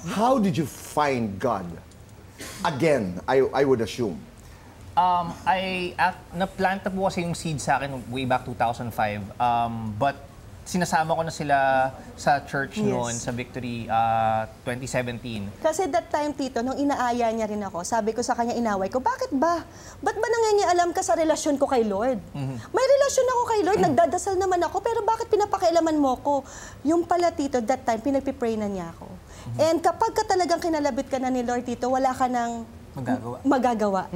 How did you find God? Again, I would assume. Na-plant na po kasi yung seed sa akin way back 2005. But sinasama ko na sila sa church noon, sa Victory 2017. Kasi that time, Tito, nung inaaya niya rin ako, sabi ko sa kanya, inaway ko, bakit ba? Ba't ba nangingialam ka sa relasyon ko kay Lord? May relasyon ako kay Lord, nagdadasal naman ako, pero bakit pinapakialaman mo ko? Yung pala, Tito, that time, pinagpipray na niya ako. And kapag ka talagang kinalabit ka na ni Lord, Tito, wala ka nang magagawa.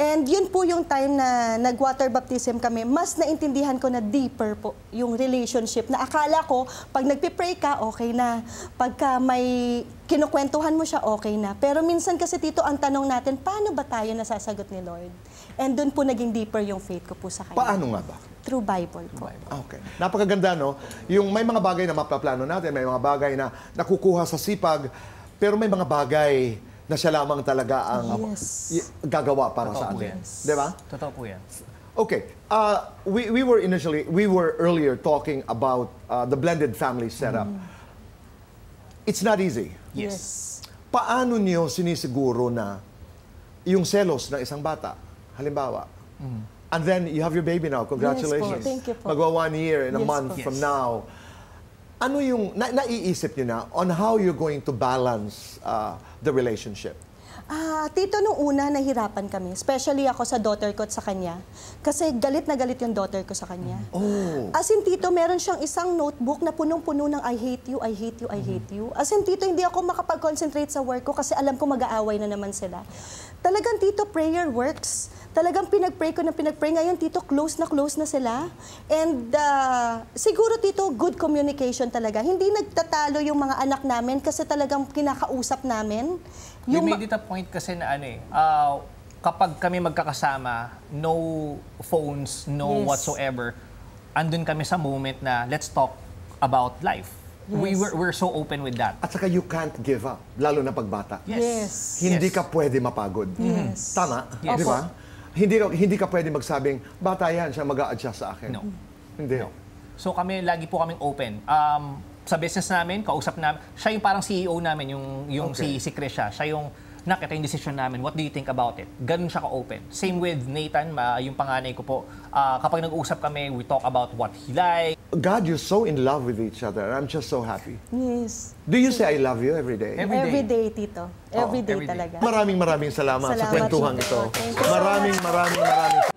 And yun po yung time na nag-water baptism kami, mas naintindihan ko na deeper po yung relationship na akala ko, pag nagpipray ka, okay na. Pagka may kinukwentuhan mo siya, okay na. Pero minsan kasi, Tito, ang tanong natin, paano ba tayo nasasagot ni Lord? And dun po naging deeper yung faith ko po sa kanya. Paano nga ba? Through Bible po. Okay. Napakaganda, no? Yung may mga bagay na mapaplano natin, may mga bagay na nakukuha sa sipag, pero may mga bagay na siya lamang talaga ang gagawa para sa atin. Di ba? Totoo po yan. Okay. We were earlier talking about the blended family setup. It's not easy. Yes. Paano niyo sinisiguro na yung selos ng isang bata, halimbawa, and then you have your baby now, congratulations. Yes po. Thank you po. Magwa 1 year and a Yes month po. from now. Ano yung naiisip niyo na on how you're going to balance the relationship? Tito, nung una, nahirapan kami. Especially ako sa daughter ko at sa kanya. Kasi galit na galit yung daughter ko sa kanya. Oh. As in, Tito, meron siyang isang notebook na punong-puno ng I hate you, I hate you, I hate you. As in, Tito, hindi ako makapag-concentrate sa work ko kasi alam ko mag-aaway na naman sila. Talagang, Tito, prayer works. Talagang pinag-pray ko na pinag-pray. Ngayon, Tito, close na sila. And siguro, Tito, good communication talaga. Hindi nagtatalo yung mga anak namin kasi talagang kinakausap namin. We made it a point kasi na kapag kami magkakasama, no phones, no whatsoever, andun kami sa moment na let's talk about life. Yes. We're so open with that. At saka you can't give up, lalo na pagbata. Yes. Hindi ka pwede mapagod. Yes. Tama? Yes. Di ba? Hindi ka pwede magsabing, bata yan, siya mag-a-adjust sa akin. No. Hindi. No. So lagi po kaming open. Sa business namin, kausap namin, siya yung parang CEO namin, yung si Chris siya. Siya yung, nak, ito yung decision namin, what do you think about it? Ganun siya ka-open. Same with Nathan, yung panganay ko po. Kapag nag-uusap kami, we talk about what he likes. God, you're so in love with each other. I'm just so happy. Yes. Do you say I love you every day? Every day, Tito. Every day every day. talaga. Maraming salamat sa Salamat kwentuhan po. ito. Thank you so much. Maraming